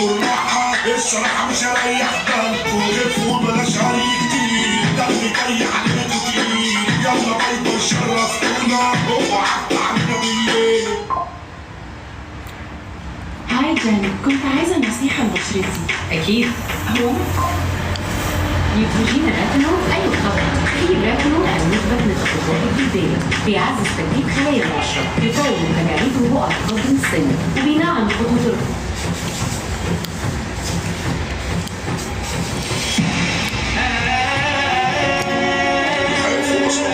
والراحة الصراحة مش هريح بالكوا غفوا بلاش هري كتير دمي جاي عليكوا تقيل يلا بايبا شرفتونا اوعى تعملوا بالليل. هاي جان، كنت عايزة نصيحة لبشرتي. أكيد. هو نيوتروجين الريتينول أيوة طبعا. في الريتينول المثبت للخطوات الجلدية، بيعزز تجديد خلايا البشرة، بيطول تجاعيد وبقع تقدم السن، وبينعم خطوط الحياة في مصر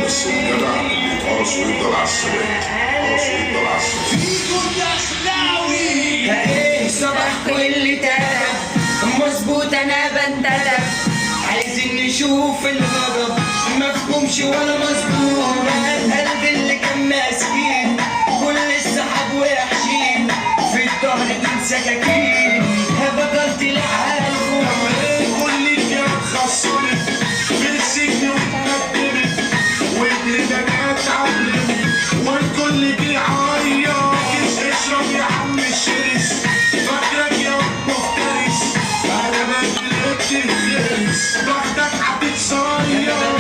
بس الجدع يتقرص ويفضل على الثبات يتقرص ويفضل على الثبات. صباح كل تلف مظبوط انا بنتدب عايزين نشوف الهرب مفهومش ولا مظبوط القلب اللي كان ماسكين كل السحاب وحشين في الظهر دول سكاكين بطلت العالم كل الجهات خسرت في السجن واتقدمت والدنيا اتعلمت والكل بيعيط اشرب يا عم الشرس فاكرك يا مفترس انا ما قلت الخرس بختك هتتصير